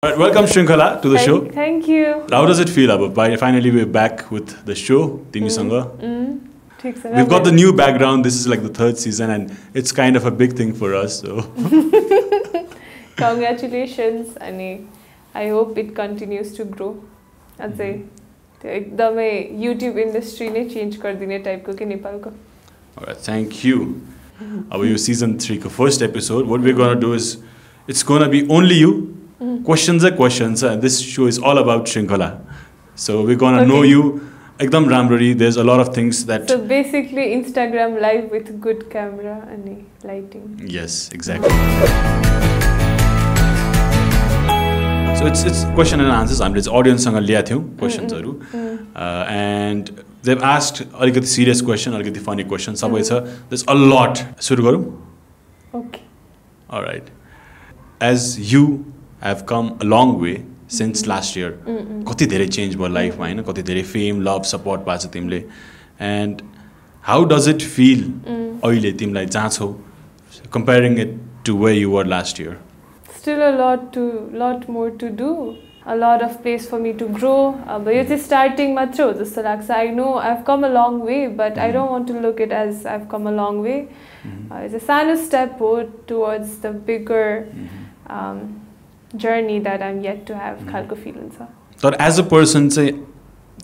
All right, welcome Shrinkhala to the show. Thank you. How does it feel, Abu? Finally, we're back with the show, Timi Sanga. We've got the new background. This is like the third season, and it's kind of a big thing for us. So, congratulations, and I hope it continues to grow. I'd say, the YouTube industry ne change kar dine type ko ke Nepal ko. All right, thank you. Our season 3 first episode. What we're gonna do is, it's gonna be only you. Questions are questions. This show is all about Shrinkhala. So we're gonna know you. Ekdam ramrari. There's a lot of things that. So basically, Instagram live with good camera and lighting. Yes, exactly. So it's question and answers. It's audience sanga liya thiyo questions and they've asked a serious question, a funny question. There's a lot. Suru garu? Okay. All right. As you have come a long way since last year. Kati dherai change bhayo life ma, kati dherai fame, love, support pacha timle. And how does it feel अहिले तिमलाई जहाँ छौ comparing it to where you were last year? Still a lot more to do. A lot of place for me to grow. But it's just starting matra ho jasto लाग्छ. I know I've come a long way, but I don't want to look it as I've come a long way. It's a sano step towards the bigger journey that I'm yet to have. Khalko feelings. But as a person, say,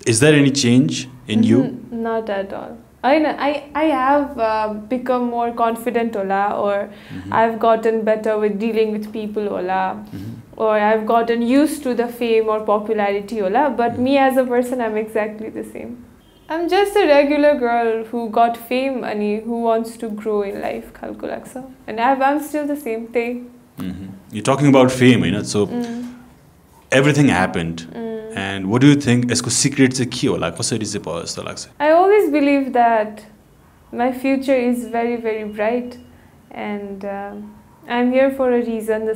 is there any change in you? Not at all. I have become more confident ola, or I've gotten better with dealing with people ola, or I've gotten used to the fame or popularity ola, but me as a person, I'm exactly the same. I'm just a regular girl who got fame and who wants to grow in life. Khalko lagcha. And I'm still the same thing. You're talking about fame, so everything happened. And what do you think is the secret? I always believe that my future is very, very bright, and I'm here for a reason.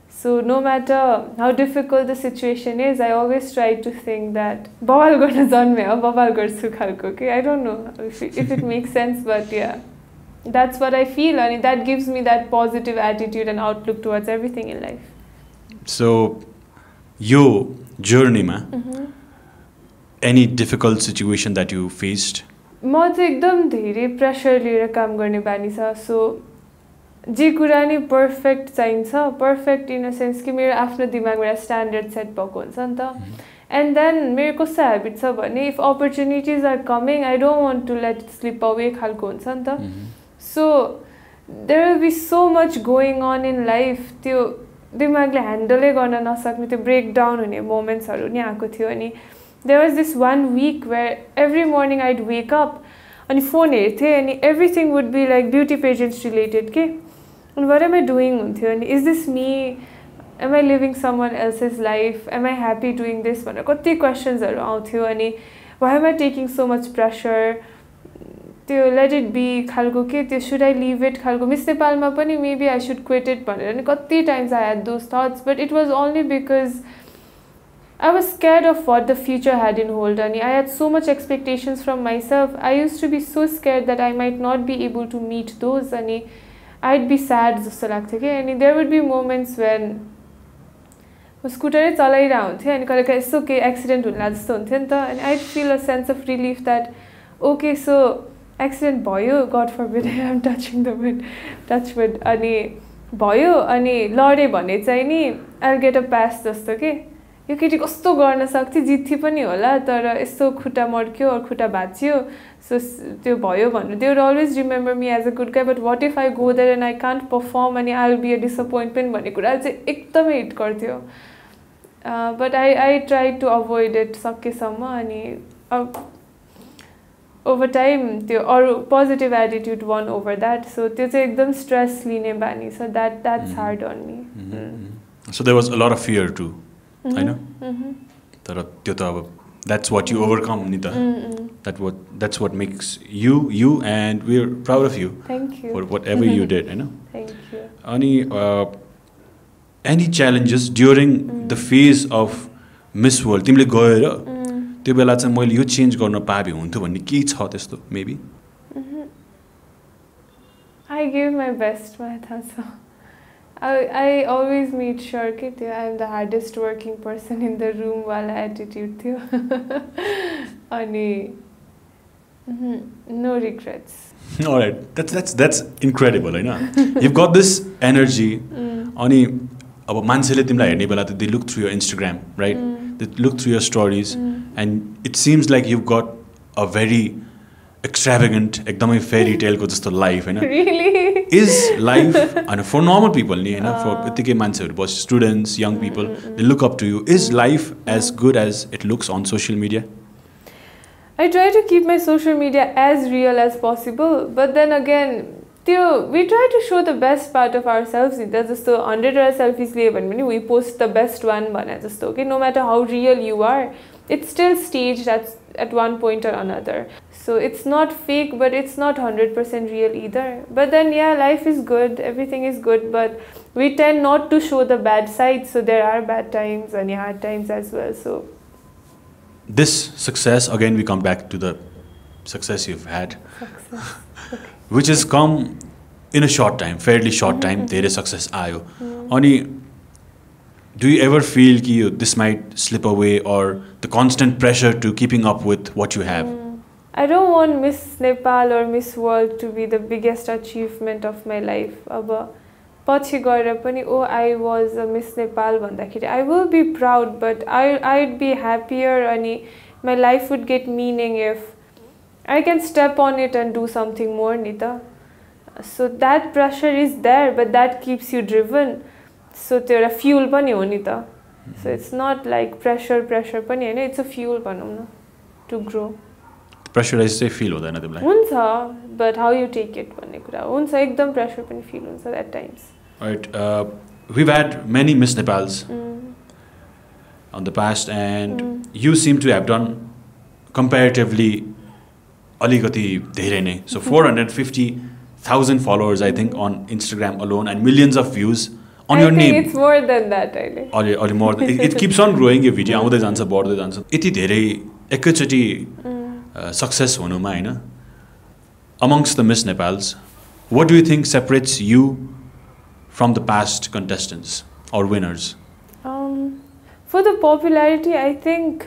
So no matter how difficult the situation is, I always try to think that I don't know if it makes sense, but yeah, that's what I feel, and that gives me that positive attitude and outlook towards everything in life. So, your journey, any difficult situation that you faced? म चाहिँ एकदम धेरै pressure लिएर काम गर्ने बानी छ. So जे कुरा नि पर्फेक्ट चाहिन्छ, पर्फेक्ट इन अ सेन्स कि मेरो आफ्नो दिमागमा एउटा स्ट्यान्डर्ड सेट भएको हुन्छ नि त. एन्ड देन मेरो कस्तो ह्याबिट छ भने if opportunities are coming I don't want to let it slip away खालको हुन्छ नि त. So there will be so much going on in life, त्यो दिमागले ह्यान्डलै गर्न नसक्ने त्यो ब्रेकडाउन हुने मोमेन्ट्सहरू नि आएको थियो. अनि there was this one week where every morning I'd wake up and phone हेर्थेँ and everything would be like beauty pageants related के. And what am I doing हुन्थ्यो, and is this me, am I living someone else's life, am I happy doing this भनेर कति क्वेसन्सहरू आउँथ्यो. अनि why am I taking so much pressure, त्यो let it be खालको के, त्यो should I leave it खालको. मिस नेपालमा पनि maybe I should quit it भनेर अनि कति times I had those thoughts, but it was only because I was scared of what the future had in hold, and I had so much expectations from myself. I used to be so scared that I might not be able to meet those, and I'd be sad जस्तो लाग्थ्यो के. अनि there would be moments when म स्कुटरै चलाइरहेको हुन्थेँ अनि कहिले काहीँ यसो केही एक्सिडेन्ट हुन्ला जस्तो हुन्थ्यो नि त. अनि I'd feel a sense of relief that okay, so accident भयो, God forbid I am touching the wood, touch wood, अनि भयो अनि लडे भने चाहिँ नि I'll get a pass जस्तो के. यो केटी कस्तो गर्न सक्थ्यो, जित्थी पनि होला तर यस्तो खुट्टा मर्क्यो और खुट्टा भाँच्यो, सो त्यो भयो भन्नु. They would always remember me as a good guy, but what if I go there and I can't perform अनि I will be a disappointment भन्ने कुरा चाहिँ एकदमै हिट गर्थ्यो. But I try to avoid it सकेसम्म. अनि over time त्यो अरू positive attitude won over that. So त्यो चाहिँ एकदम स्ट्रेस लिने बानी छ. That's hard on me. So there was a lot of fear to, I know. तर त्यो त अब that's what you overcome, Nita. That's what makes you, and we're proud of you. Thank you for whatever you did. I know. Thank you. Any challenges during the phase of Miss World? तिमीले गएर त्यो बेला चाहिँ मैले यो change गर्न पाए हुन्थ्यो भन्ने के छ त्यस्तो maybe? I gave my best, my थाहा छ. I always made sure that I am the hardest working person in the room while attitude थियो अनि no regrets. All right, that's incredible, हैन? You've got this energy. अनि अब मान्छेले तिमीलाई हेर्ने बेला त they look through your Instagram, right? They look through your stories, and it seems like you've got a very extravagant, एकदमै fairy tale को जस्तो life, हैन? Really? Is life, and for normal people, ni, हैन? For यतिकै मान्छेहरु बस students, young people, they look up to you. Is life as good as it looks on social media? I try to keep my social media as real as possible, but then again, we try to show the best part of ourselves. Just 100 selfies we post the best one. Okay? No matter how real you are, it's still staged at one point or another. So it's not fake, but it's not 100% real either. But then, yeah, life is good, everything is good, but we tend not to show the bad sides. So there are bad times and hard times as well. So this success, again, we come back to the success you've had. Success. Okay. Which has come in a short time, fairly short time, there is success ayo. Ani, do you ever feel that this might slip away, or the constant pressure to keeping up with what you have? I don't want Miss Nepal or Miss World to be the biggest achievement of my life. पछि गएर पनि I was a Miss Nepal भन्दाखेरि I will be proud, but I'd be happier and my life would get meaning if I can step on it and do something more, Nita. So that pressure is there, but that keeps you driven. So there a fuel pani ho Nita. So it's not like pressure pani, it's a fuel panum to grow. Pressurized say feel hoda na timलाई. Huncha, but how you take it भन्ने कुरा हुन्छ एकदम pressure पनि feel हुन्छ at times. Right, we've had many Miss Nepals on the past, and you seem to have done comparatively aligati धेरै नै. So 450,000 followers, I think, on Instagram alone, and millions of views on your name. I think it's more than that, अहिले more than it keeps on growing. यो video आउँदै जान्छ, बढ्दै जान्छ. यति धेरै एकैचोटी success हुनुमा हैन. Amongst the Miss Nepals, what do you think separates you from the past contestants or winners? For the popularity, I think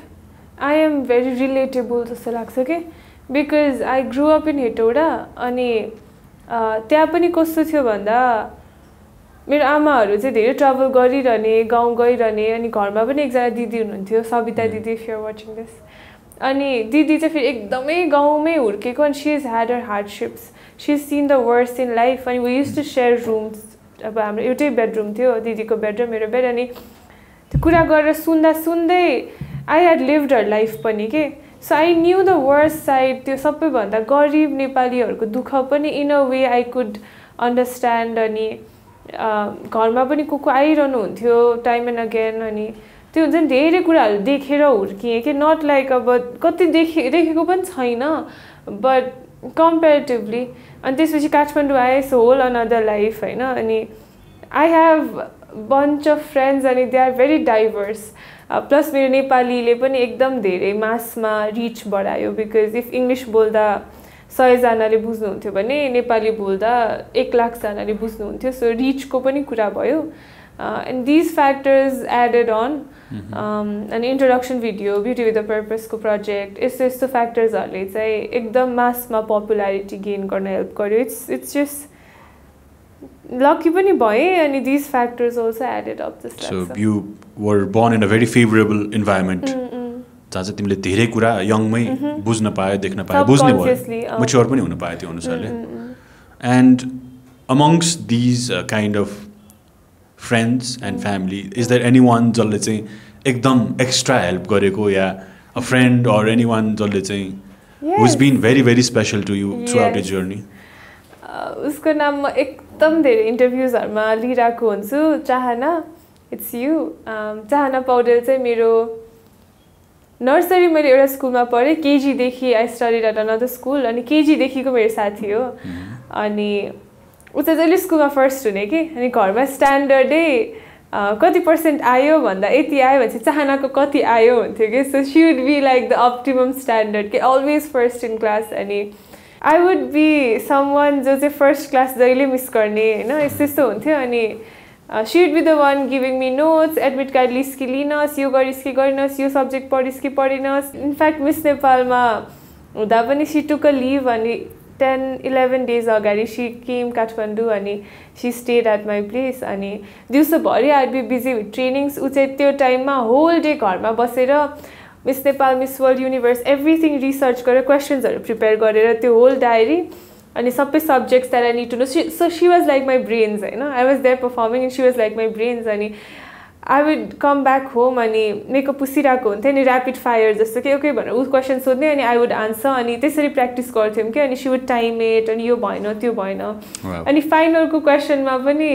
I am very relatable जस्तो लाग्छ के, because I grew up in Hetauda अनि त्यहाँ पनि कस्तो थियो भन्दा मेरो आमाहरु चाहिँ धेरै ट्राभल गरिरहने, गाउँ गइरहने, अनि घरमा पनि एकजना दिदी हुनुहुन्थ्यो, सबिता दिदी, if you are watching this. अनि दिदी चाहिँ फेरि एकदमै गाउँमै हुर्केको, and she has had her hardships. She's seen the worst in life, and we used to share rooms. अब हाम्रो एउटै बेडरुम थियो, दिदीको बेड र मेरो बेड, अनि त्यो कुरा गरेर सुन्दा सुन्दै I had lived her life पनि के. So I knew the worst side, त्यो सबैभन्दा गरिब नेपालीहरुको दुःख पनि in a way I could understand. अनि घरमा पनि को आइरहनु हुन्थ्यो time and again, अनि त्यो हुन्छ नि धेरै कुराहरु देखेर हुर्किए के, not like अब कति देखेको पनि छैन, but comparatively. And त्यसपछि काठमाडौँ आए, so whole another life हैन. अनि I have bunch of friends and they are very diverse. Plus मेरो नेपालीले पनि एकदम धेरै मासमा रिच बढायो, because if English बोल्दा 100 जनाले बुझ्नुहुन्थ्यो भने नेपाली बोल्दा 1 लाख जनाले बुझ्नुहुन्थ्यो. So रिच को पनि कुरा भयो. And these factors added on. An introduction video, Beauty with a Purpose को project, यस्तो फ्याक्टर्सहरुले चाहिँ एकदम मासमा popularity gain गर्न help गर्यो. It's just lucky पनि भए, अनि these factors also added up this. So you were born in a very favorable environment. जहाँ चाहिँ तिमीले धेरै कुरा यङमै बुझ्न पायो, देख्न पायो, बुझ्ने भयो, mature पनि हुन पायो त्यो अनुसारले. And amongst these kind of friends and family, is there anyone जसले चाहिँ एकदम extra help गरेको, या a friend or anyone जसले चाहिँ who's been very very special to you throughout your journey? उसको नाम म एकदम धेरै इन्टरभ्युजहरुमा लिइराको हुन्छु. चाहना, it's you. चाहना पौडेल चाहिँ मेरो नर्सरी, मैले एउटा स्कुलमा पढे, केजी देखि I studied at another school, अनि केजी देखिको मेरो साथी हो. अनि उ चाहिँ जहिले स्कुलमा फर्स्ट हुने के, अनि घरमा स्ट्यान्डर्डै कति % आयो भन्दा यति आयो भने चाहनाको कति आयो हुन्थ्यो के. So she would be like the optimum standard के, always first in class. अनि I would be someone जो चाहिँ फर्स्ट क्लास जहिले मिस गर्ने हैन, यस्तो हुन्थ्यो. अनि She would be the one giving me notes, admit card list ki linas, yo garis ki garnas, yo subject padis ki padinas. In fact, Miss Nepal ma huँदा पनि she took a leave अनि 10-11 days agadi she came Kathmandu and she stayed at my place अनि दिउँसोभरि I'd be busy with trainings. उ चाहिँ त्यो टाइममा whole day घरमा बसेर Miss Nepal, Miss World, Universe, everything research गरेर क्वेशन्सहरु प्रिपेयर गरेर त्यो whole diary अनि सबै subjects that I need to know. So she was like my brains, you know. I was there performing and she was like my brains अनि I would come back home अनि मेको पुसिरहेको हुन्थ्यो अनि rapid fire जस्तो कि okay भनेर उ question सोध्ने अनि I would answer अनि त्यसरी प्र्याक्टिस गर्थ्यौं के अनि she would time it अनि यो भएन त्यो भएन अनि फाइनलको क्वेशनमा पनि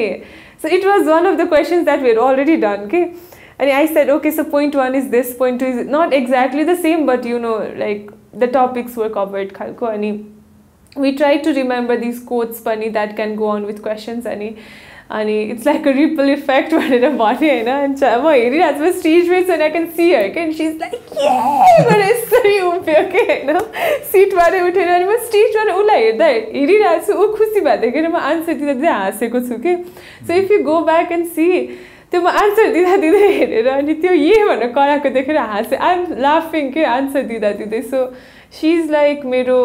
so it was one of the questions that we had already done के अनि I said okay so point 1 is this, point 2 is not exactly the same but you know like the topics were covered खालको अनि we tried to remember these quotes pani that can go on with questions ani it's like a ripple effect भनेर भने हैन अनि म हेरिरहेछु म stage मा and I can see her and she's like yeah but यसरी उभियो के हैन सिटबाट उठेर अनि म स्टेजबाट उलाई हेरिरहेछु उ खुसी भएदेखि म आन्सर दिँदा दिँदै हाँसेको छु के so if you go back and see त्यो म आन्सर दिँदा दिँदै हेरेर अनि त्यो ये भनेर कराएको देखेर हाँसे I am laughing के आन्सर दिँदा दिँदै so she's like मेरो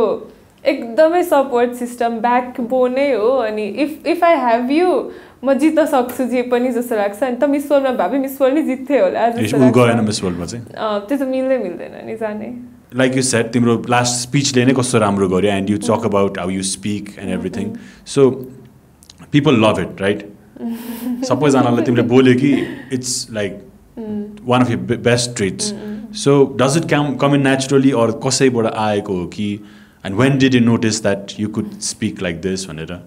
एकदमै सपोर्ट सिस्टम ब्याकबोन नै हो अनि if I have you म जित्न सक्छु जे पनि जस्तो लाग्छ अनि त मिस वर्ल्डमा भाबी मिस वर्ल्ड नै जित्थे होला जस्तो लाग्छ गएन मिस वर्ल्डमा चाहिँ त्यो त मिल्दैन नि जाने like you said तिम्रो लास्ट स्पीचले नै कस्तो राम्रो गर्यो and you talk about how you speak and everything so people love it right सबैजनाले तिमीले बोल्यो कि it's like one of your best traits so does it come in naturally or कसैबाट आएको हो कि and when did you notice that you could speak like this vanera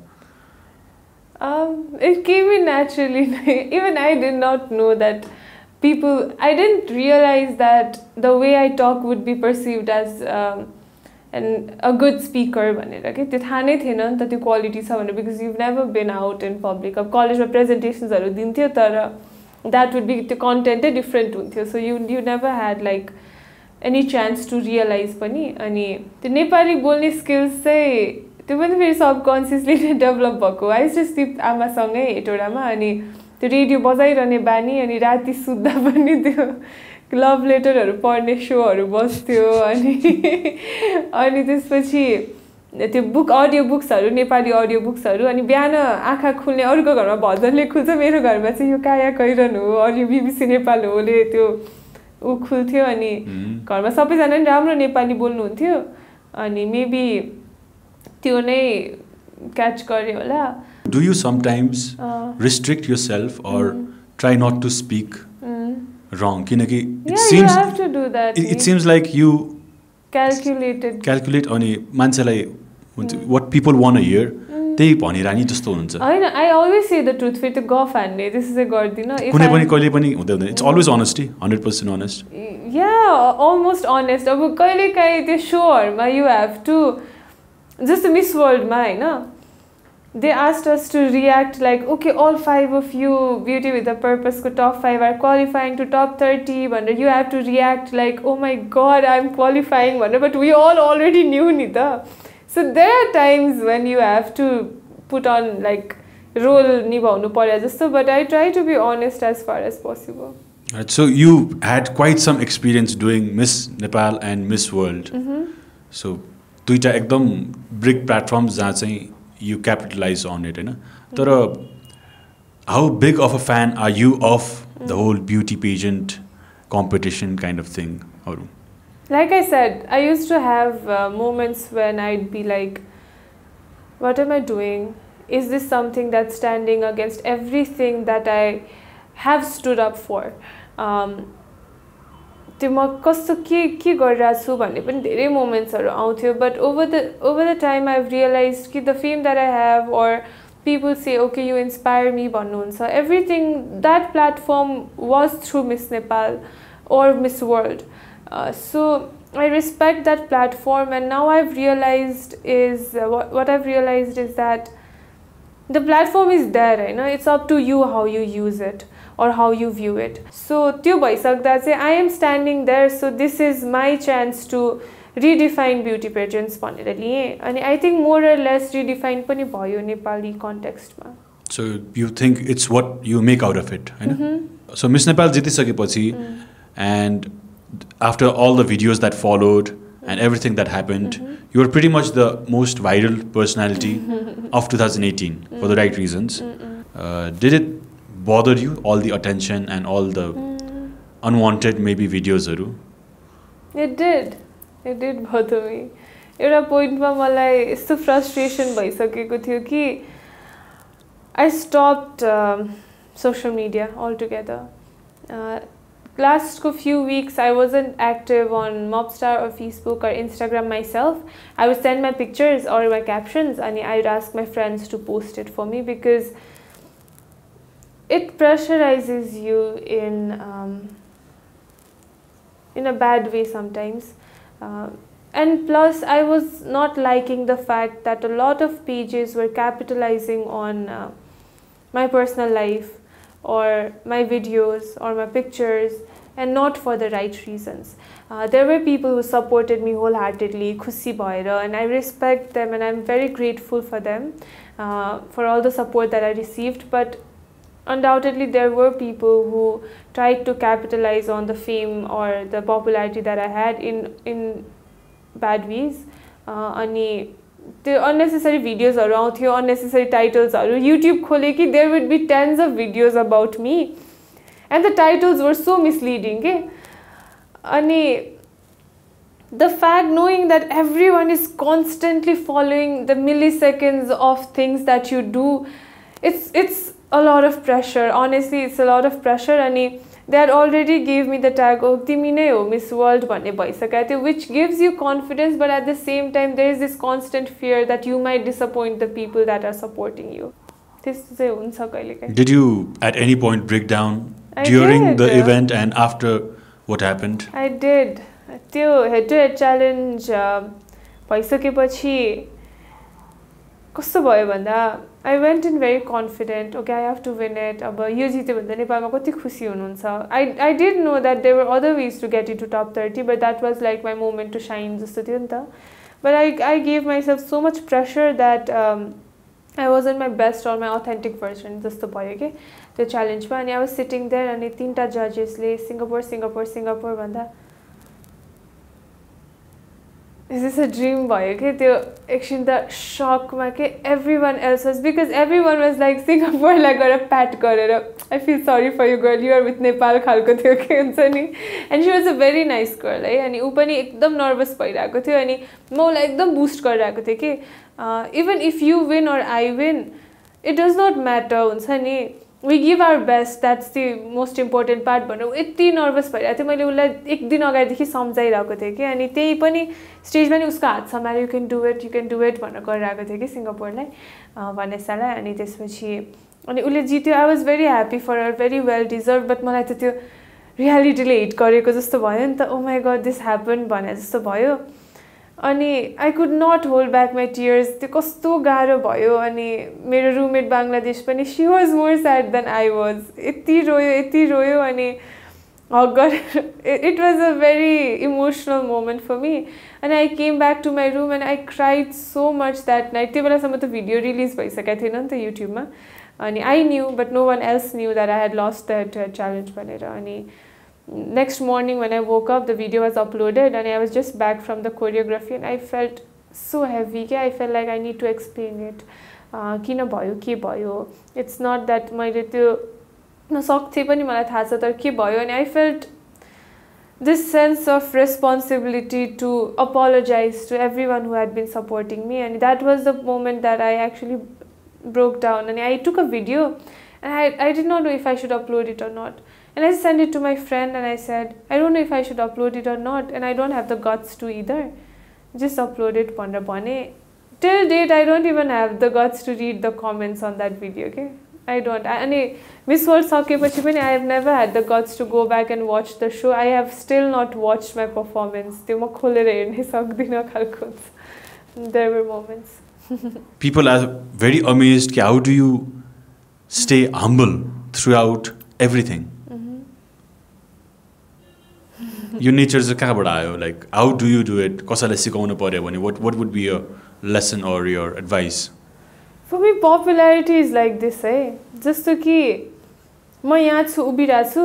it came in naturally even I did not know that I didn't realize that the way I talk would be perceived as a good speaker vanera ke त्यो थाहा नै थिएन नि त त्यो quality छ भनेर because you've never been out in public अब कलेजमा प्रेजेन्टेसन्स हरु दिन्थ्यो तर that would be the content different हुन्थ्यो so you never had like any chance to realize पनि अनि त्यो नेपाली बोल्ने स्किल्स चाहिँ त्यो पनि फेरि सबकन्सियसली नै डेभलप भएको I just sleep आमासँगै हेटौडामा अनि त्यो रेडियो बजाइरहने बानी अनि राति सुत्दा पनि त्यो लभ लेटरहरु पढ्ने शोहरु बस्थ्यो अनि त्यसपछि त्यो बुक अडियो बुक्सहरु नेपाली अडियो बुक्सहरु अनि बिहान आँखा खुल्ने अरूको घरमा भजनले खुल्छ मेरो घरमा चाहिँ यो काया कैरन हो अनि बीबीसी नेपाल होले त्यो उ खुल्थ्यो अनि घरमा सबैजना नि राम्रो नेपाली बोल्नुहुन्थ्यो अनि मेबी त्यो नै क्याच गरे होला Do you sometimes restrict yourself or try not to speak wrong kinaki you have to do that it seems like you calculate अनि मान्छेलाई what people want to hear त्यही भनिरानी जस्तो हुन्छ हैन I always say the truth फेरि त्यो गफ हान्ने त्यसै गर्दिन कुनै पनि कहिले पनि हुँदैन it's always honesty 100% honest yeah almost honest अब कहिलेकाहीँ त्यो शोहरुमा you have to just Miss World ma हैन they asked us to react like okay all 5 of you beauty with a purpose ko top 5 are qualifying to top 30 bhanda you have to react like oh my god I'm qualifying bhanda but we all already knew ni ta so there are times when you have to put on like role nibhaunu parya jasto but I try to be honest as far as possible. Right, so you had quite some experience doing Miss Nepal and Miss World so duita ekdam big platforms jaha chahi you capitalize on it हैन तर how big of a fan are you of the whole beauty pageant competition kind of thing like I said I used to have moments when I'd be like what am I doing is this something that's standing against everything that I have stood up for त्यो म कस्तो के गरिरहेको छु भन्ने पनि धेरै मोमेन्ट्सहरु आउँथ्यो but over the time I've realized कि the fame that I have or people say okay you inspire me भन्नुहुन्छ everything that platform was through Miss Nepal or Miss World so I respect that platform and now I've realized is what I've realized is that the platform is there you know it's up to you how you use it or how you view it so त्यो भइसक्दा चाहिँ I am standing there so this is my chance to redefine beauty pageants भनेर लिए अनि I think more or less redefine पनि भयो Nepali context मा So you think it's what you make out of it, right? So Miss Nepal jitisakeपछि and after all the videos that followed and everything that happened, you were pretty much the most viral personality of 2018 for the right reasons. Did it bother you, all the attention and all the unwanted maybe videos? It did. It did bother me. एउटा पोइन्टमा मलाई यस्तो frustration भइसकेको थियो कि I stopped social media altogether. Last few weeks I wasn't active on Mobstar or Facebook or Instagram myself. I would send my pictures or my captions and I'd ask my friends to post it for me because it pressurizes you in a bad way sometimes. And plus I was not liking the fact that a lot of pages were capitalizing on my personal life or my videos or my pictures and not for the right reasons. There were people who supported me wholeheartedly, khushi bhayera, and I respect them and I'm very grateful for them, for all the support that I received. But undoubtedly there were people who tried to capitalize on the fame or the popularity that I had in bad ways. Ani the unnecessary videos around here, unnecessary titles around YouTube khole ki there would be tens of videos about me and the titles were so misleading. Ani the fact knowing that everyone is constantly following the milliseconds of things that you do, it's a lot of pressure. Honestly, it's a lot of pressure. Ani they had already gave me the tag of timi nai ho Miss World bhanne bhaisakyo थियो, which gives you confidence, but at the same time there is this constant fear that you might disappoint the people that are supporting you. त्यस्तो चाहिँ हुन्छ कहिलेकाहीँ. Did you at any point break down during the event and after what happened? I did. त्यो head to head challenge भइसकेपछि कस्तो भयो भन्दा I went in very confident. Okay, I have to win it. अब यो जित्यो भने त नेपालमा कति खुसी हुनुहुन्छ. I did know that there were other ways to get into top 30, but that was like my moment to shine जस्तो थियो नि त. But I gave myself so much pressure that I wasn't my best or my authentic version जस्तो भयो के त्यो च्यालेन्जमा. अनि I was sitting there अनि तीनटा जजेसले सिङ्गापुर भन्दा is this a dream भयो के त्यो एकछिन त सकमा के everyone else was, because everyone was like सिङ्गापुरलाई गएर प्याट गरेर I feel sorry for you girl, you are with Nepal खालको थियो के हुन्छ नि. and she was a very nice girl है. अनि ऊ पनि एकदम नर्भस भइरहेको थियो अनि म उसलाई एकदम बुस्ट गरिरहेको थिएँ कि even if you win or I win, it does not matter हुन्छ नि, we give our best, that's the most important part भनेर यति नर्भस भइरहेको थियो. मैले उसलाई एक दिन अगाडिदेखि सम्झाइरहेको थिएँ कि अनि त्यही पनि स्टेजमा नि उसको हात समाएर यु क्यान डु इट भनेर गरिरहेको थिएँ कि सिङ्गापुरलाई भनेसालाई. अनि त्यसपछि अनि उसले जित्यो. I was very happy for her, very well deserve. But मलाई त त्यो रियालिटीले हिट गरेको जस्तो भयो नि त. Oh my god this happen भने जस्तो भयो. अनि I could not hold back my tears. त्यो कस्तो गाह्रो भयो. अनि मेरो रुममेट बाङ्लादेश पनि she was more sad than I was. यति रोयो अनि hug गरेर it was a very emotional moment for me. And I came back to my room and I cried so much that night. त्यो बेलासम्म त video release भइसकेको थिएन नि त युट्युबमा. अनि I knew but no one else knew that I had lost that challenge भनेर. अनि next morning when I woke up, the video was uploaded and I was just back from the choreography and I felt so heavy. I felt like I need to explain it. किन भयो के भयो. It's not that मैले त्यो नसक्थे पनि मलाई थाहा छ तर के भयो. अनि I felt this sense of responsibility to apologize to everyone who had been supporting me, and that was the moment that I actually broke down. And I took a video and I did not know if I should upload it or not. And I sent it to my friend and I said, I don't know if I should upload it or not, and I don't have the guts to either. Just upload it भनेर भने. Till date I don't even have the guts to read the comments on that video. Okay, I don't. अनि Miss World सकेपछि पनि I have never had the guts to go back and watch the show. I have still not watched my performance. त्यो म खोलेर हेर्नै सक्दिनँ खालको हुन्छ. There were moments. People are very amazed कि how do you stay humble throughout everything? Your nature चाहिँ कहाँबाट आयो? Like how do you do it? कसैलाई सिकाउनु पर्यो भने what would be your lesson or your advice? For me, popularity is like this, जस्तो कि म यहाँ छु उभिरहेको छु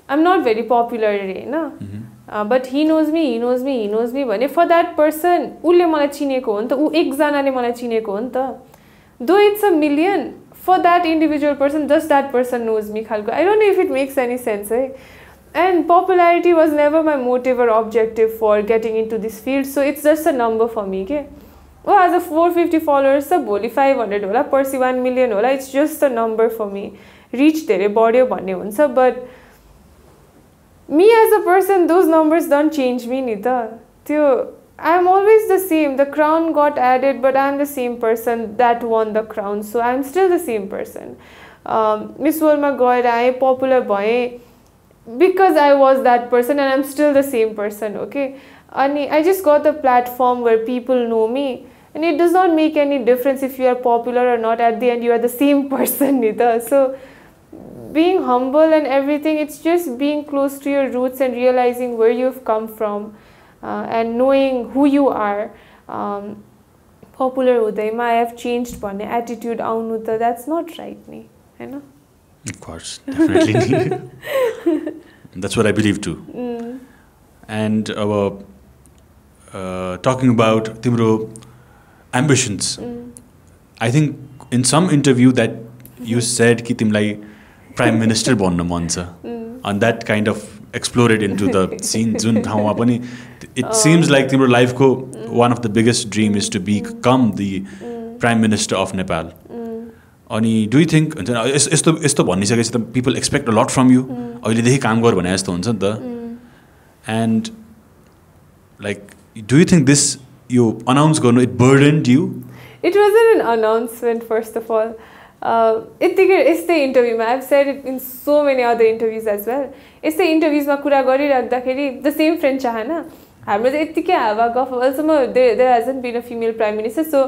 I'm not very popular हैन but he knows me भने for that person उसले मलाई चिनेको हो नि त उ एकजनाले मलाई चिनेको हो नि त though it's a million for that individual person just that person knows me खालको I don't know if it makes any sense and popularity was never my motive or objective for getting into this field so it's just a number for me के oh as a 450 followers सब भोलि 500 होला पर्सि 1 million होला it's just a number for me reach धेरै बढ्यो भन्ने हुन्छ but me as a person those numbers don't change me नि त त्यो I'm always the same the crown got added but I'm the same person that won the crown so I'm still the same person Miss World मा गएर आए popular भए because I was that person and I'm still the same person okay अनि I just got the platform where people know me and it does not make any difference if you are popular or not at the end you are the same person नि त so being humble and everything it's just being close to your roots and realizing where you've come from and knowing who you are popular हुँदैमा I have changed भन्ने attitude आउनु त that's not right नि हैन Of course definitely that's what I believe too and talking about तिम्रो ambitions I think in some interview that you said कि तिमीलाई prime minister बन्न मन छ and that kind of exploded into the scene जुन ठाउँमा पनि it seems like तिम्रो life को one of the biggest dream is to become the prime minister of Nepal अनि do you think यस्तो भनिसकेपछि त people expect a lot from you अहिलेदेखि काम गर भने जस्तो हुन्छ नि त and like do you think this you announce गर्नु it burdened you it wasn't an announcement first of all यस्तै इन्टरभ्यूमा I've said it in so many other interviews as well यस्तै इन्टरभ्युजमा कुरा गरिराख्दाखेरि the same friend चाहना हाम्रो चाहिँ यतिकै हावा गफ अहिलेसम्म there hasn't been a female prime minister so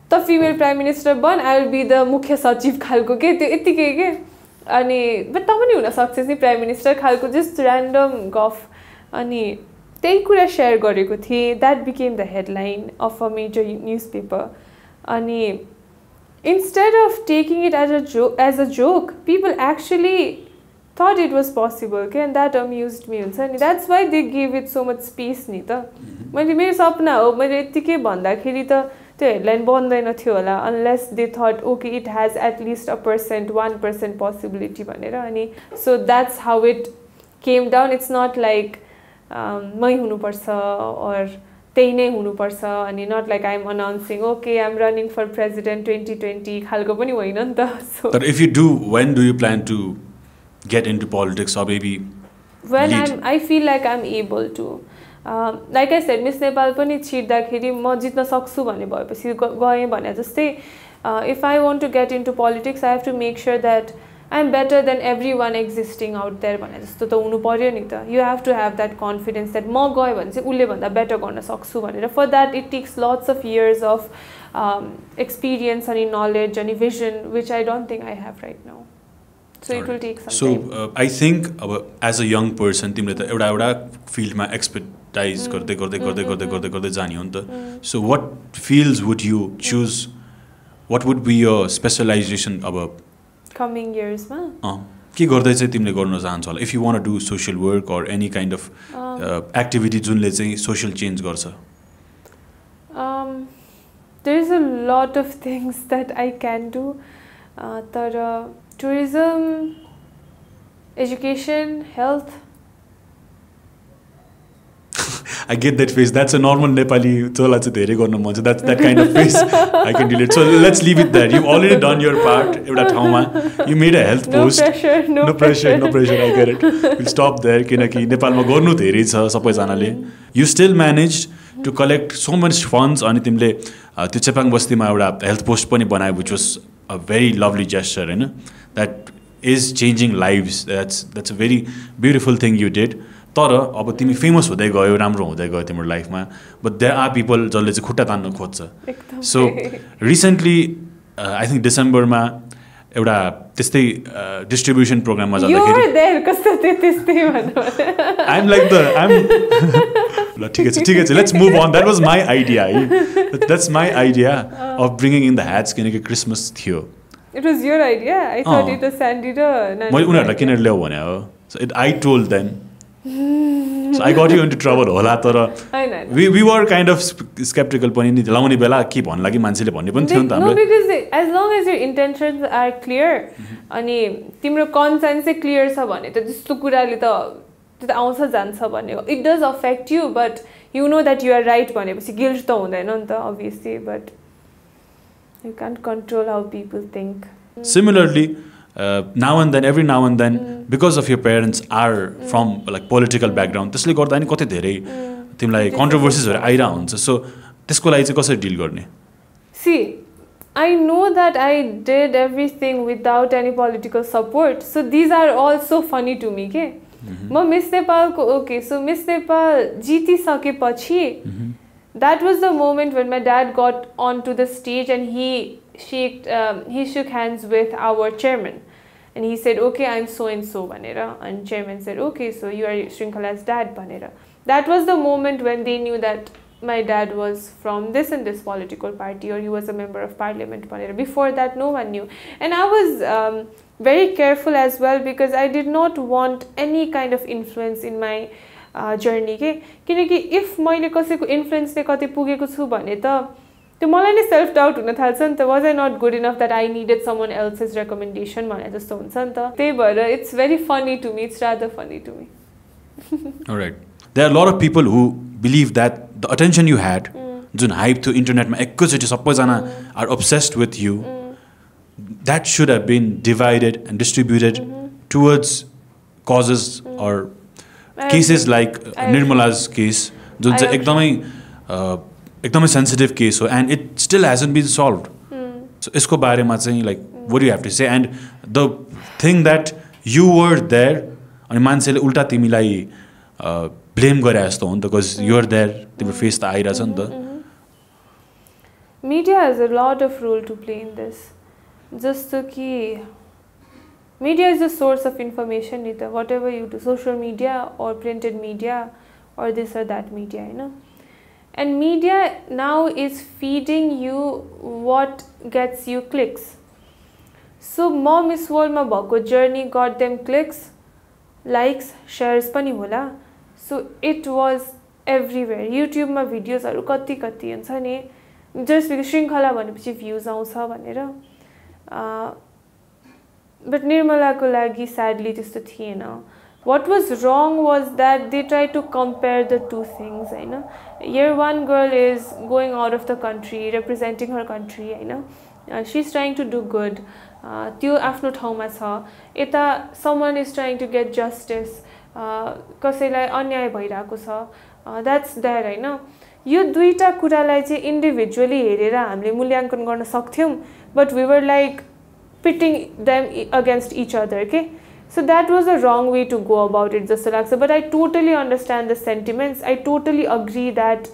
the female prime minister बन I will be the मुख्य सचिव खालको के त्यो यतिकै के अनि but त पनि हुन सक्छ नि प्राइम मिनिस्टर खालको just random गफ अनि त्यही कुरा शेयर गरेको थिए that became the headline of a major newspaper अनि instead of taking it as a joke people actually thought it was possible okay and that amused me हुन्छ नि that's why they gave it so much space नि त मैले मेरो सपना हो मैले यतिकै भन्दाखेरि त त्यो हेडलाइन बन्दैन थियो होला unless they thought okay it has at least 1% possibility भनेर अनि so that's how it came down it's not like मै हुनुपर्छ or त्यही नै हुनुपर्छ अनि not like I'm announcing okay I'm running for president 2020 खालको पनि होइन नि त so but if you do when do you plan to get into politics or maybe when I feel like I'm able to like I said Miss Nepal पनि छिर्दाखेरि म जित्न सक्छु भन्ने भएपछि गए भने जस्तै if I want to get into politics I have to make sure that I'm better than everyone existing out there भने जस्तो त हुनु पर्यो नि त you have to have that confidence that म गए भने चाहिँ उले भन्दा better गर्न सक्छु भनेर for that it takes lots of years of experience अनि knowledge अनि vision which I don't think I have right now so it will take some time I think as a young person तिमीले त एउटा फिल्डमा expertise गर्दै जाने हो नि त so what fields would you choose what would be your specialization coming years ma के गर्दै चाहिँ तिमीले गर्न चाहन्छौ होला if you want to do social work or any kind of activity जुनले चाहिँ social change गर्छ there is a lot of things that I can do तर tourism education health I get that face. That's a normal Nepali. That's that kind of face. I can relate. So let's leave it there. You've already done your part. You made a health post. No pressure. No pressure. I get it. We'll stop there. Nepal ma garnu धेरै छ सबैजनाले. You still managed to collect so much funds अनि तिमीले त्यो चेपाङ बस्तीमा एउटा health post पनि बनायो which was a very lovely gesture हैन. That is changing lives. That's a very beautiful thing you did. तर अब तिमी फेमस हुँदै गयो राम्रो हुँदै गयो तिम्रो लाइफमा बट देयर आर पिपल जसले चाहिँ खुट्टा तान्न खोज्छ सो रिसेन्टली आई थिङ्क डिसेम्बरमा एउटा त्यस्तै डिस्ट्रिब्युसन प्रोग्राममा जाँदाखेरि आइएम लाइक द ल ठिकै छ let's move on. That was my idea है. That's my idea of bringing in the hats किनकि क्रिसमस थियो. It was your idea? I thought it was Sandy र Nani. मैले उनीहरूलाई किनेर ल्याऊ भने हो. So I told them. So I got you into trouble होला तर we were kind of skeptical पनि नि लाउने बेला के भन्ला कि मान्छेले भन्ने पनि थियो नि त हामीले. No, because as long as your intentions are clear अनि तिम्रो conscience चाहिँ clear छ भने त जस्तो कुराले त त्यो त आउँछ जान्छ भन्ने. It does affect you but you know that you are right भनेपछि guilt त हुँदैन नि त obviously, but you can't control how people think. Similarly, now and then, every now and then, because of your parents are from like political background, त्यसले गर्दा नि कतै धेरै तिमीलाई controversiesहरु आइरा हुन्छ. So त्यसको लागि चाहिँ कसरी डिल गर्ने? See, I know that I did everything without any political support. So these are all so funny to me, के? म मिस नेपालको okay, so मिस नेपाल जितिसकेपछि that was the moment when my dad got onto the stage and he shook hands with our chairman and he said, okay, I'm so and so bhanera, and chairman said, okay, so you are Shrinkhala's dad bhanera. That was the moment when they knew that my dad was from this and this political party or he was a member of parliament bhanera. Before that no one knew, and I was very careful as well because I did not want any kind of influence in my journey के किनकि if मैले कसैको influence ले कतै पुगेको छु भने त त्यो मलाई नै सेल्फ डाउट हुन थाल्छ नि त. Was I not good enough that I needed someone else's recommendation भने जस्तो हुन्छ नि त. त्यही भएर it's very funny to me, it's rather funny to me. Alright, there are a lot of people who believe that the attention you had जुन hype थियो इन्टरनेटमा एकैचोटि सबैजना are obsessed with you, that should have been divided and distributed towards causes or cases like Nirmala's case, जुन चाहिँ एकदमै sensitive case हो and it still hasn't been solved. So यसको बारेमा चाहिँ like what do you have to say? And the thing that you were there अनि मान्छेले उल्टा तिमीलाई blame गरे जस्तो हो नि त because you were there, तिम्रो face त आइरहेछ नि त. Media has a lot of role to play in this. Just कि media is the source of information, whatever you do, social media or printed media or this or that media, you know. And media now is feeding you what gets you clicks. So Miss World ma bhako journey got them clicks, likes, shares pani hola. So it was everywhere. YouTube ma videos haru kati huncha ni, just because Shrinkhala bhaneपछि views आउँछ भनेर. But Nirmala ko lagi sadly त्यस्तो थिएन. What was wrong was that they tried to compare the two things, you know. Here one girl is going out of the country, representing her country, you know. She's trying to do good. त्यो आफ्नो ठाउँमा छ. यता someone is trying to get justice. कसैलाई अन्याय भइरहेको छ. That's there, you know. यो दुईटा कुरालाई चाहिँ individually हेरेर हामीले मूल्याङ्कन गर्न सक्थ्यौं, but we were like pitting them against each other, okay? So that was a wrong way to go about it, just like so. But I totally understand the sentiments. I totally agree that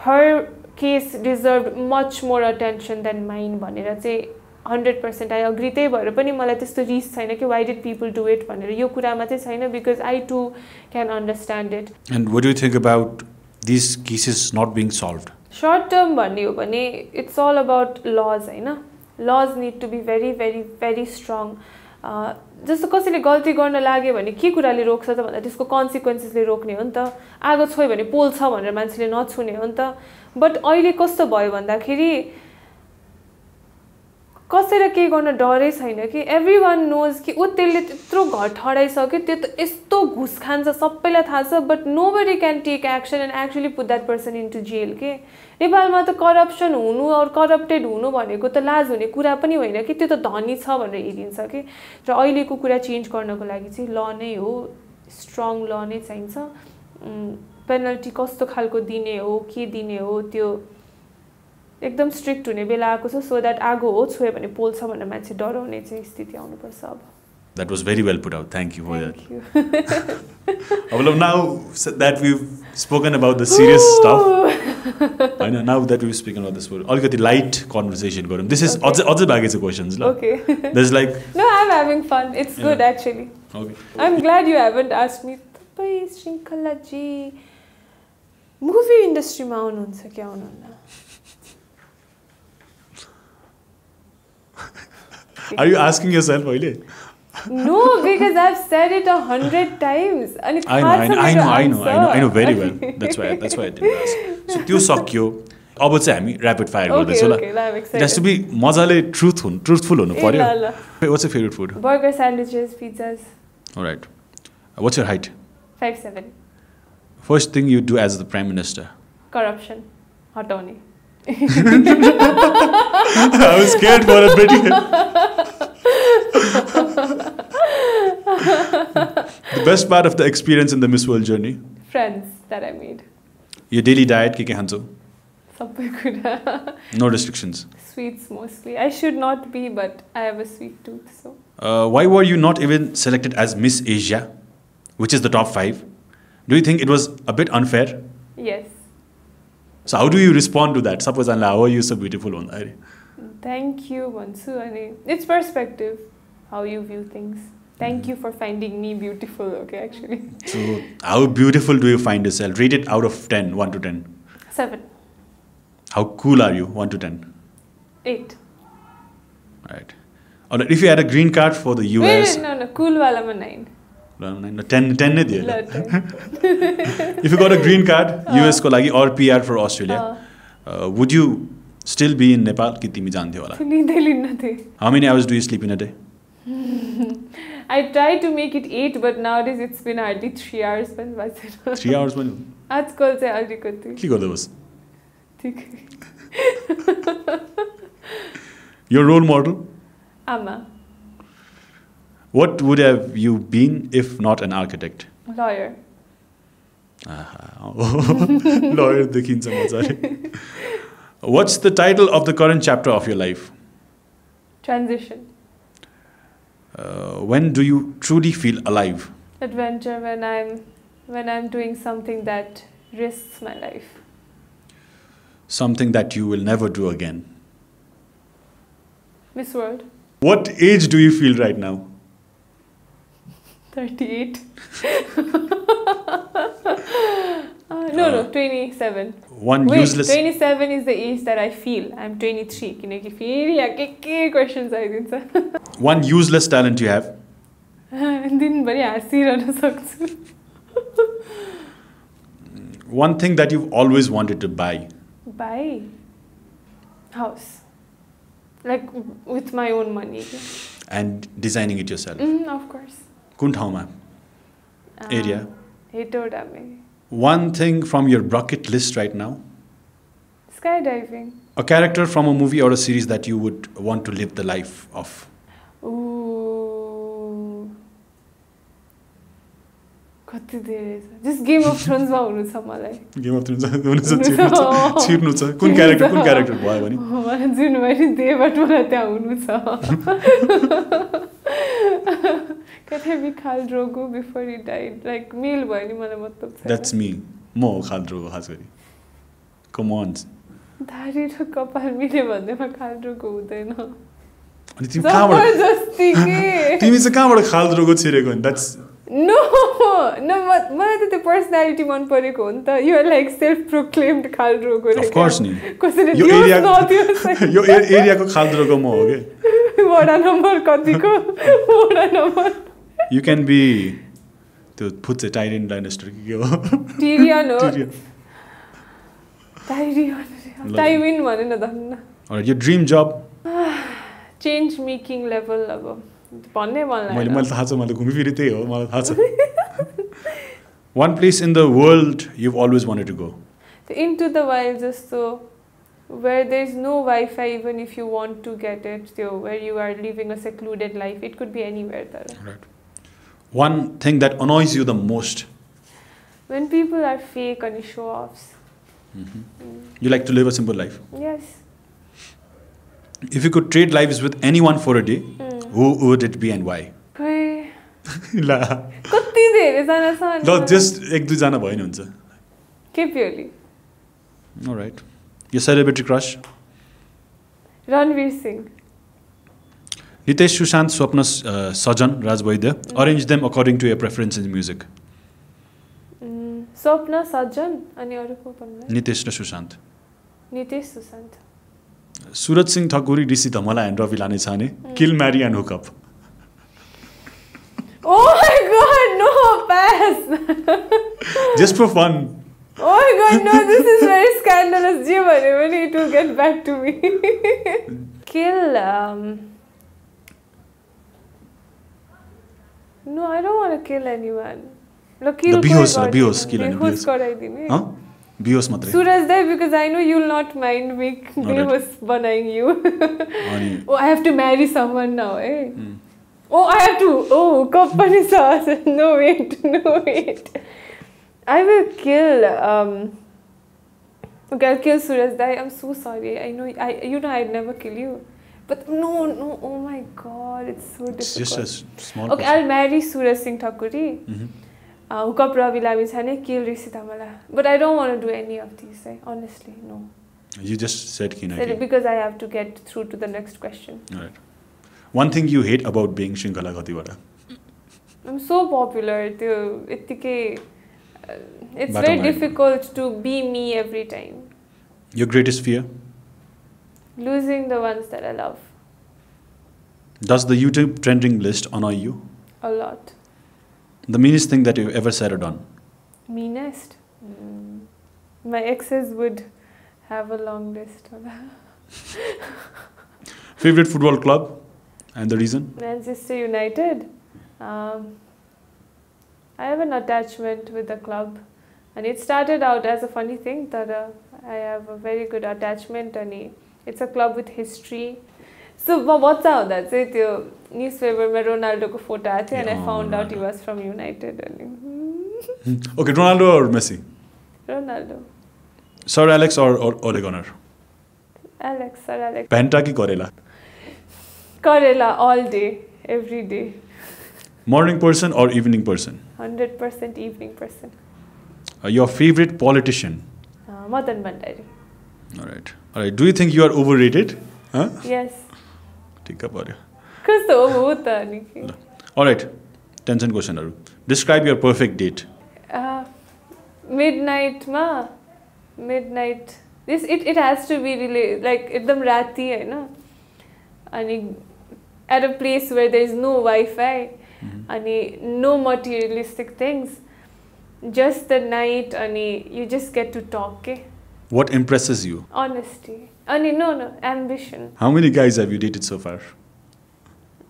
her case deserved much more attention than mine. भनेर चाहिँ 100% I agree. त्यही भएर पनि मलाई त्यस्तो रिस छैन कि why did people do it भनेर यो कुरामा चाहिँ छैन, because I too can understand it. And what do you think about these cases not being solved? Short term भन्ने हो भने it's all about laws, हैन. Laws need to be very, very, very strong. जस्तो कसैले गल्ती गर्न लाग्यो भने के कुराले रोक्छ त भन्दा त्यसको कन्सिक्वेन्सेसले रोक्ने हो नि त. आगो छोयो भने पोल्छ भनेर मान्छेले नछुने हो नि त. बट अहिले कस्तो भयो भन्दाखेरि कसैले के गर्न डरै छैन कि एभ्रीवन नोज कि उ त्यसले त्यत्रो घर ठडाइसक्यो, त्यो त यस्तो घुस खान्छ सबैलाई थाहा छ, but nobody can take action and actually put that person into jail के. नेपालमा त करप्सन हुनु और करप्टेड हुनु भनेको त लाज हुने कुरा पनि होइन कि, त्यो त धनी छ भनेर हेरिन्छ कि. र अहिलेको कुरा चेन्ज गर्नको लागि चाहिँ ल नै हो, स्ट्रङ ल नै चाहिन्छ. पेनल्टी कस्तो खालको दिने हो, के दिने हो, त्यो एकदम स्ट्रिक्ट हुने बेला आएको छ, सो द्याट आगो हो छोयो भने पोल्छ भनेर मान्छे डराउने चाहिँ स्थिति आउनुपर्छ अब. That was very well put out. Thank you for that. Well, now that we've spoken about the serious stuff, I know now that we've spoken about this, I'll get the light conversation going. This is other baggage questions. Okay. There's like. No, I'm having fun. It's good actually. Okay. I'm glad you haven't asked me. Shrinkhala ji, movie इन्डस्ट्रीमा आउनुहुन्छ कि आउनुहुन्न? Are you asking yourself अहिले? No, because I've said it 100 times. And I know very well. That's why I didn't ask. So त्यो सक्यो. अब चाहिँ हामी rapid fire गर्दैछौँ ल. It has to be मजाले truthful हुनु पर्यो. What's your favorite food? Burger, sandwiches, pizzas. All right. What's your height? 5'7". First thing you do as the Prime Minister? Corruption. हटाउने. I was scared for a bit. The best part of the experience in the Miss World journey? Friends that I made. Your daily diet, के खान्छौ? सबै कुरा. No restrictions? Sweets mostly. I should not be, but I have a sweet tooth, so. Why were you not even selected as Miss Asia, which is the top 5? Do you think it was a bit unfair? Yes. So how do you respond to that? Suppose, how are you so beautiful? Thank you, Mansu. It's perspective, how you view things. Thank you for finding me beautiful, okay, actually. So, how beautiful do you find yourself? Rate it out of 10, 1 to 10. 7. How cool are you, 1 to 10? 8. Right. Or if you had a green card for the US... Wait, no, cool wala ma 9. No, 10 नै दियो. If you got a green card, US को लागि or PR for Australia, would you still be in Nepal? कि तिमी जान्थ्यौ होला? लिँदै लिन्न थिए. How many hours do you sleep in a day? I try to make it 8, but nowadays it's been hardly 3 hours. 3 hours पनि? आजकल चाहिँ अलिकति. के गर्दै बस? ठिकै. Your role model? आमा. What would have you been if not an architect? Lawyer. Lawyer देखिन्छ मजाले. What's the title of the current chapter of your life? Transition. When do you truly feel alive? Adventure, when I'm doing something that risks my life. Something that you will never do again. Miss World. What age do you feel right now? 38. No, 27. Wait, useless... 27 is the age that I feel. I'm 23. किनकि फेरि के questions आइदिन्छ. One useless talent you have? दिनभरि हाँसिरहन सक्छु. One thing that you've always wanted to buy? Buy? House. Like with my own money. And designing it yourself? Of course. कुन ठाउँमा? Area? हेटौडामै. One thing from your bucket list right now? Skydiving. A character from a movie or a series that you would want to live the life of? Ooh. कति धेरै छ. Just Game of Thrones मा हुनु छ मलाई. Game of Thrones हुनु छ छिर्नु छ. कुन character भयो भने? मलाई जुन मैले देबाट मलाई त्यहाँ हुनु छ. Can be Khal Drogo before he died? Like male भयो नि मलाई मतलब छ. That's me. म हो Khal Drogo खास गरी. Come on. दाढी र कपाल मिल्यो भन्दैमा Khal Drogo हुँदैन. अनि तिमी कहाँबाट जबरजस्ती के? तिमी चाहिँ कहाँबाट Khal Drogo छिरेको नि? That's No, मलाई त त्यो पर्सनालिटी मन परेको हो नि त. You are like self-proclaimed Khal Drogo. Of course नि. कसैले यो एरियाको Khal Drogo म हो के. वडा नम्बर कतिको? वडा नम्बर. You can be त्यो फुच्चे टाइरियन डाइनेस्टी के हो? Tyrion हो. Tywin भने न धन्न. Alright, your dream job? Change making level अब भन्नै मन लाग्यो. मैले थाहा छ मैले घुमिफिरि त्यही हो मलाई थाहा छ. One place in the world you've always wanted to go? Into the wild, just so where there's no Wi-Fi, even if you want to get it, so where you are living a secluded life. It could be anywhere there. Right. One thing that annoys you the most? When people are fake and show-offs. You like to live a simple life? Yes. If you could trade lives with anyone for a day, who would it be and why? ला कति धेरै जना छ ल just एक दुई जना भयो नि हुन्छ के purely. Alright. Your celebrity crush? Ranveer Singh. Nitesh, Sushant, Swapna, Sajan, Raj Vaidya. Arrange them according to your preference in music. स्वप्न सज्जन अनि अरु को भन्नु नितेश र सुशान्त नितेश सुशान्त सुरज सिंह ठकुरी ऋषि धमला एन्ड रवि लाने छाने kill marry and hookup Oh my god, no, pass. Just for fun. Oh my god, no, this is very scandalous. Je bhane pani it will get back to me. Kill No, I don't want to kill anyone. Lo kill Behos kill any behos garaidine. Huh? Behos matre. Suraj Dai, because I know you'll not mind me behos banaing you. Oh, I have to marry someone now, eh? Oh, I have to. Oh, company sauce. No, wait. I will kill. Okay, I'll kill Suraj Dai. I'm so sorry. I know. I'd never kill you. But no. Oh my God, it's so difficult. It's just a small. Okay, I'll marry Suraj Singh Thakuri. Hook up Ravi Lavisane, kill Rishi Tamala. But I don't want to do any of these. Honestly, no. You just said Kinaki. Because I have to get through to the next question. All right. One thing you hate about being Shrinkhala Gatiwara? I'm so popular. It's very difficult to be me every time. Your greatest fear? Losing the ones that I love. Does the YouTube trending list annoy you? A lot. The meanest thing that you've ever said or done? Meanest? My exes would have a long list of that. Favorite football club? And the reason? Manchester United. I have an attachment with the club. And it started out as a funny thing that I have a very good attachment and it's a club with history. So what's out that? Say the newspaper mein Ronaldo ko photo aate and I found out he was from United. Okay, Ronaldo or Messi? Ronaldo. Sir Alex or Ole Gunnar? Sir Alex. Penta ki Karela? Karela all day, every day. Morning person or evening person? 100% evening person. Your favorite politician? Madan Bhandari. Alright. Do you think you are overrated? Huh? Yes. Take up. Alright. 10 question. Describe your perfect date. Midnight. It has to be really like ekdam rati hai na. And at a place where there is no Wi-Fi and no materialistic things, just the night and you just get to talk. Okay? What impresses you? Honesty. No, ambition. How many guys have you dated so far?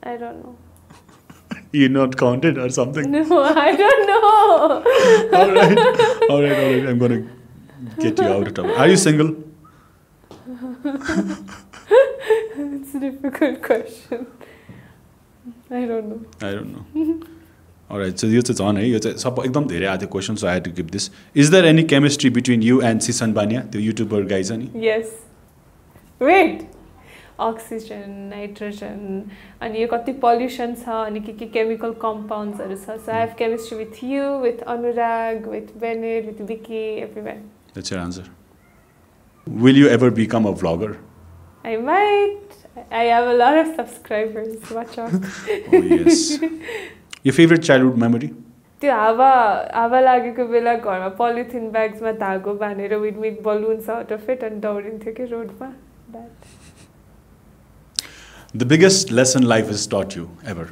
I don't know. You're not counted or something? No, I don't know. Alright. I'm going to get you out of trouble. Are you single? It's a difficult question. I don't know. Alright, so it's on. It's ekdam dherai aate question, so I had to give this. Is there any chemistry between you and Sisan Bania, the YouTuber guys? Yes. Wait. Oxygen, nitrogen, and you got the pollution, and chemical compounds. So I have chemistry with you, with Anurag, with Bennett, with Vicky, everyone. That's your answer. Will you ever become a vlogger? I might. I have a lot of subscribers. Watch out. Oh yes. Your favorite childhood memory? त्यो हावा लागेको बेला घरमा polythene ब्याग्समा धागो बाँधेर we'd make balloons out of it and दौडिन्थ्यो के रोडमा. The biggest lesson life has taught you ever?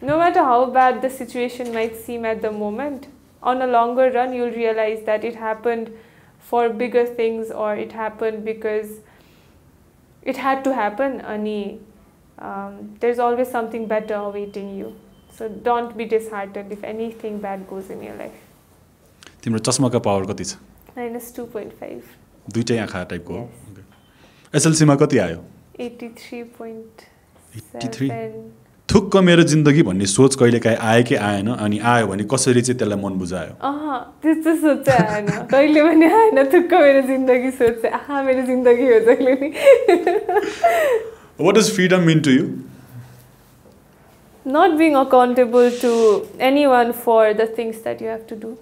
No matter how bad the situation might seem at the moment, on a longer run you'll realize that it happened for bigger things or it happened because it had to happen. There's always something better awaiting you. So don't be disheartened if anything bad goes in your life. तिम्रो चस्माको power कति छ? -2.5. दुईटै आँखा टाइपको हो? SLC मा कति आयो? 83.7. थुक्क मेरो जिन्दगी भन्ने सोच कहिलेकाहीँ आयो कि आएन अनि आयो भने कसरी चाहिँ त्यसलाई मन बुझायो? त्यस्तो सोच चाहिँ आएन. कहिले पनि आएन थुक्क मेरो जिन्दगी सोच चाहिँ मेरो जिन्दगी हो जहिले नि. What does freedom mean to you? Not being accountable to anyone for the things that you have to do.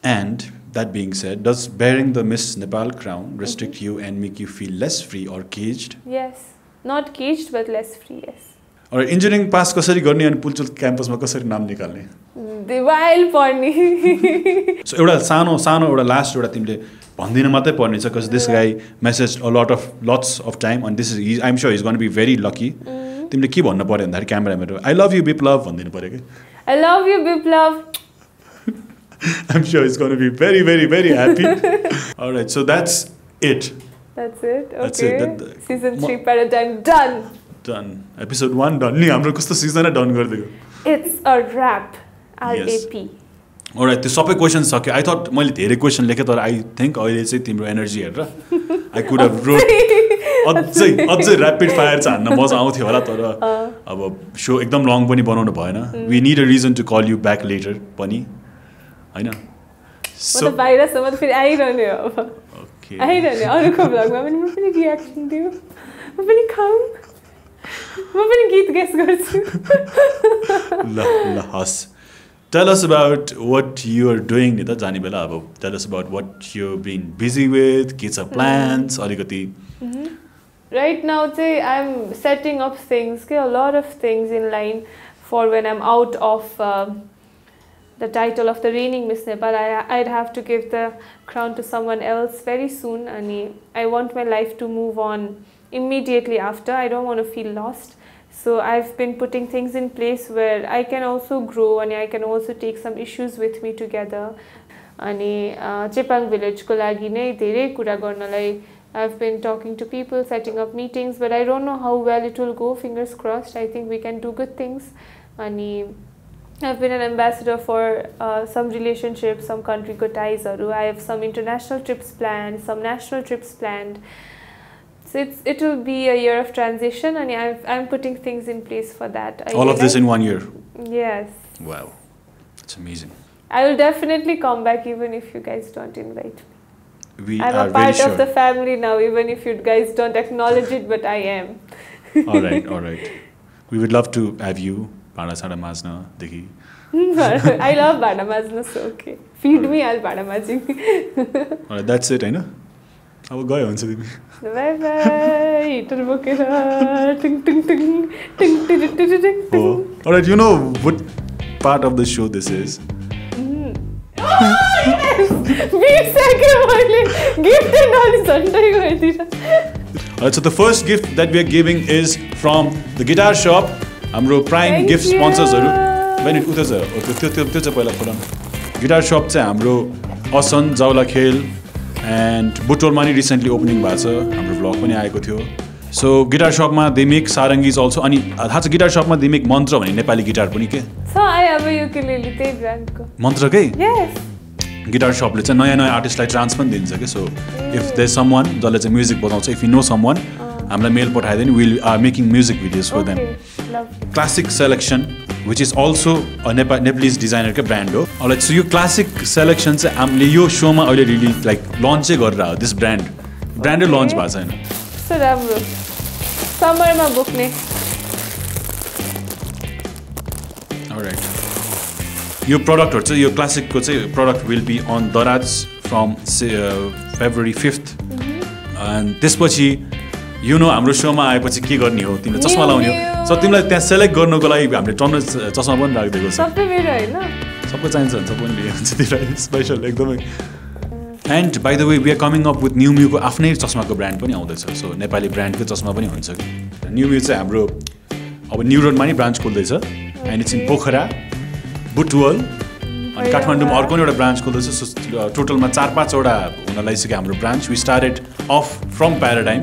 And that being said, does bearing the Miss Nepal crown restrict you and make you feel less free or caged? Yes. Not caged, but less free, yes. Or engineering pass कसरी गर्ने अनि पुलचोल क्याम्पसमा कसरी नाम निकाल्ने दिवाइल पढ्ने so एउटा सानो सानो एउटा लास्ट एउटा तिमीले भन्दिन मात्रै पर्ने छ cuz this guy messaged a lots of time and this is I'm sure he's going to be very lucky तिमीले के भन्नु पर्यो भन्दाखेरि क्यामेरामा I love you Biplav भन्दिनु पर्यो के I love you Biplav I'm sure he's going to be very very very happy all right so that's it okay season 3 Paradygm done episode 1 done नि हाम्रो कस्तो सिजन done गरिदिएको it's a wrap RAP alright त्यो सबै questions सक्यो I thought मैले धेरै question लेखेँ तर आई थिंक अहिले चाहिँ तिम्रो एनर्जी हेरेर आई कुड हैव रोट अझै ऱ्यापिड फायर चाहिँ हान्न मजा आउँथ्यो होला तर अब शो एकदम लङ पनि बनाउनु भएन we need a reason to call you back later पनि हैन सो बाहिरसम्म त फेरि आइरहने हो अब ओके आइरहने अरूको भ्लगमा पनि म पनि रियाक्सन दिउ म पनि खाऊ म पनि गीत गेस गर्छु ल हस Tell us about what you are doing Nita Jani Bela abo tell us about what you've been busy with kids are plans alikati right now I'm setting up things a lot of things in line for when I'm out of the title of the reigning Miss Nepal I'd have to give the crown to someone else very soon and I want my life to move on immediately after I don't want to feel lost so I've been putting things in place where I can also grow and I can also take some issues with me together अनि Chepang village को लागि नै धेरै कुरा गर्नलाई I've been talking to people setting up meetings but I don't know how well it will go fingers crossed I think we can do good things अनि I've been an ambassador for some relationships some country ko ties haru I have some international trips planned some national trips planned so it will be a year of transition and I'm putting things in place for that all of this in 1 year yes wow it's amazing I will definitely come back even if you guys don't invite me I'm a very part sure. of the family now even if you guys don't acknowledge it but I am all right we would love to have you bhada sada majna dekhi I love bhada majna so okay feed me I'll bhada majing all right that's it हैन अब गयो हुन्छ तिमी bye bye heater बोकेर टिङ टिङ टिङ टिङ टिङ टिङ टिङ all right you know what part of the show this is so the first gift that we are giving is from the guitar shop हाम्रो prime gift sponsors haru when it utas त्यो चाहिँ पहिला खोला guitar shop चाहिँ हाम्रो असन जाउला खेल and बुटोलमा नि recently opening भएको छ हाम्रो vlog पनि आएको थियो so guitar shop मा they make sarangis also अनि थाहा छ guitar shop मा they make मन्त्र भन्ने नेपाली गिटार पनि के छ I have a ukulele त्यही ब्रान्डको मन्त्रकै yes गिटार शपले चाहिँ नयाँ नयाँ आर्टिस्टलाई चान्स पनि दिन्छ के सो इफ देयर समवन जसले चाहिँ म्युजिक बजाउँछ इफ यु नो समवन हामीलाई मेल पठाइदियो नि we'll are making music videos for them classic selection which is also Nepalese डिजाइनरकै ब्रान्ड हो अलराइट सो यो क्लासिक सेलेक्सन चाहिँ हामीले यो सोमा अहिले रिलिज लाइक लन्चै गरेर हो दिस ब्रान्डै लन्च भएको छैन सो राम्रो समरमा बोक्ने अलराइट यो प्रडक्टहरु चाहिँ यो क्लासिकको चाहिँ प्रडक्ट विल बी अन दराज फ्रम फेब्रुअरी 5th एन्ड त्यसपछि यु नो हाम्रो सोमा आएपछि के गर्ने हो तिमीले चस्मा लाउने हो सो तिमीलाई त्यहाँ सेलेक्ट गर्नको लागि हामीले टन्न चस्मा पनि राखिदिएको छ सबै मेरो हैन सबै चाहिन्छ भने सबै पनि लिन्छ तिमीलाई स्पेशल एकदमै and by the way we are coming up with न्युम्यूको आफ्नै चस्माको ब्रान्ड पनि आउँदैछ सो नेपाली ब्रान्डको चस्मा पनि हुन्छ न्युम्यू चाहिँ हाम्रो अब न्यू रोडमा नि ब्रान्च खोल्दैछ and it's in Pokhara Butwal अनि काठमाडौँमा अर्को एउटा ब्रान्च खोल्दैछ सो टोटलमा 4-5 वटा हुन लागिसक्यो हाम्रो branch we started off from Paradigm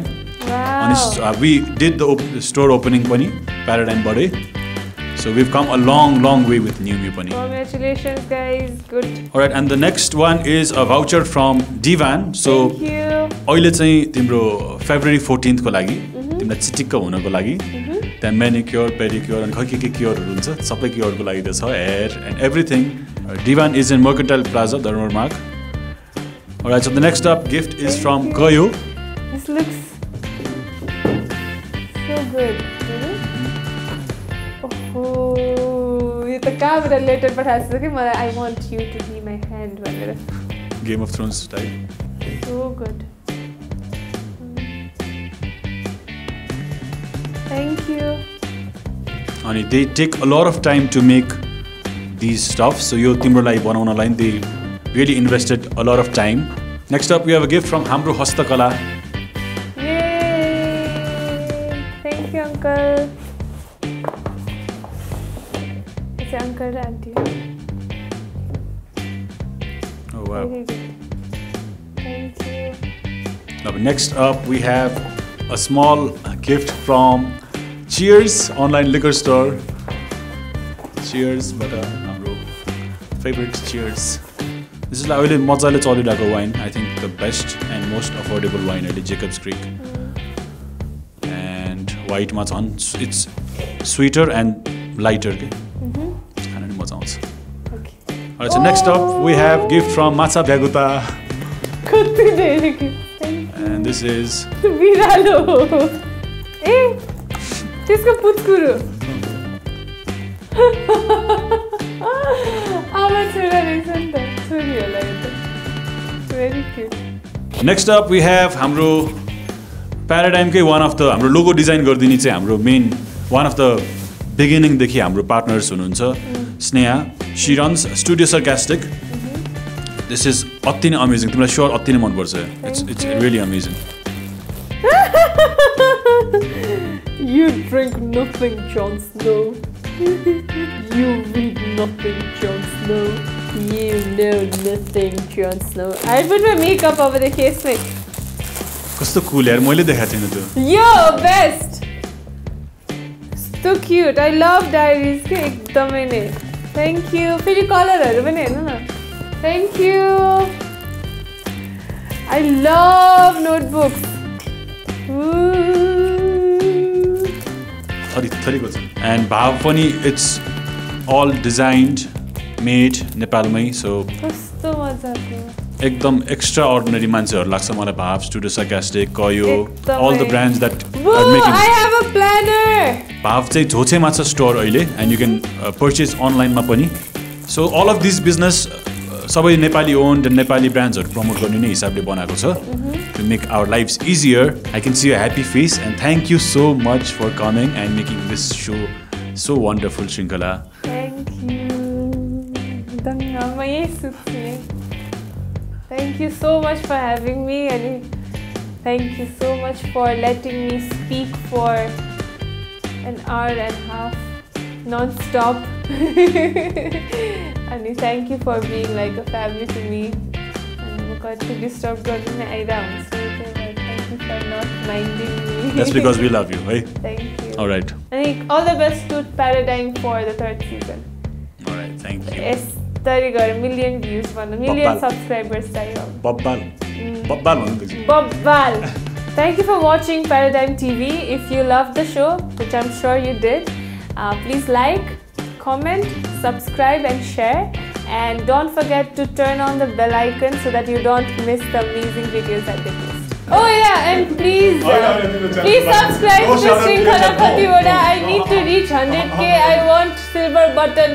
अनि we did the store opening पनि प्याराडाइमबाटै so we come a long way with Numyu पनि Congratulations guys, good. Alright, and the next one is a voucher from Divan. So अहिले चाहिँ तिम्रो February 14th को लागि तिमीलाई चिटिक्क हुनको लागि त्यहाँ मेनिक्योर पेडिक्योर अनि खै के क्योरहरू हुन्छ सबै क्योरको लागि त छ here and everything Divan is in Mercantile Plaza, Dharmar Mark. Alright, so the next up gift is from Gayo. This looks so good. Oh, यो त कहाँबाट लेटर पठाएको छ कि मलाई I want you to be my hand भनेर Game of Thrones style. So good. Thank you. अनि they take a lot of time to make these stuff. So यो तिम्रो लागि बनाउनलाई they really invested a lot of time. Next up we have a gift from हाम्रो हस्तकला. Yay! Thank you, uncle. It's uncle and auntie. Oh wow. Very good. Thank you. Now next up we have a small gift from Cheers online liquor store. Cheers, but हाम्रो favorite Cheers. This is like really मजाले चलिरहेको wine. I think the best and most affordable wine अहिले Jacob's Creek. And white मा छन्. It's sweeter and lighter. खान नि मजा आउँछ. Okay. Alright, so next up we have gift from Macha Byaguta. कति धेरै gift. And this is बिरालो. ए त्यसको पुत्कुरो. आमा छोरा रहेछ नि त. छोरी होला यो त. Very cute. Next up we have हाम्रो Paradygm कै one of the हाम्रो logo design गरिदिने चाहिँ हाम्रो main one of the beginning देखि हाम्रो partners हुनुहुन्छ Sneha. She runs Studio Sarcastic. This is अति नै amazing. तिमीलाई sure अति नै मन पर्छ. It's really amazing. You drink nothing, Jon Snow. You read nothing, Jon Snow. You know nothing, Jon Snow. I put my makeup over the case mate. कस्तो cool यार मैले देखाएको थिएन त्यो. Yo, best. So cute. I love diaries के एकदमै नै. Thank you. फेरि कलरहरु पनि हेर्नु न. Thank you. I love notebooks. थरीको छ. And भाव पनि it's all designed, made नेपालमै. So कस्तो मजाको. एकदम एक्स्ट्रा अर्डिनरी मान्छेहरु लाग्छ मलाई भाव, Studio Sarcastic, कयो, all the brands that Whoa, are making. I have a planner. भाव चाहिँ झोछेमा छ स्टोर अहिले and you can purchase online मा पनि. So all of these business सबै नेपाली owned and नेपाली brandsहरु प्रमोट गर्ने नै हिसाबले बनाएको छ to make our lives easier. I can see your happy face and thank you so much for coming and making this show so wonderful, Shrinkhala. Thank you. Thank you so much for having me and thank you so much for letting me speak for an hour and a half non-stop. And thank you for being like a family to me. And I got to disturb God in my round. So thank you for not minding me. That's because we love you, right? Thank you. All right. And all the best to Paradygm for the 3rd season. All right, thank you. Yes, 30 got a million views, million subscribers. Bobbal. Bobbal भन्दैछु. Bobbal. Thank you for watching Paradygm TV. If you loved the show, which I'm sure you did, please like, comment, subscribe and share. And don't forget to turn on the bell icon so that you don't miss the amazing videos that they post. Oh yeah, and please subscribe to Shrinkhala Khatiwada. I need to reach 100K. I want silver button.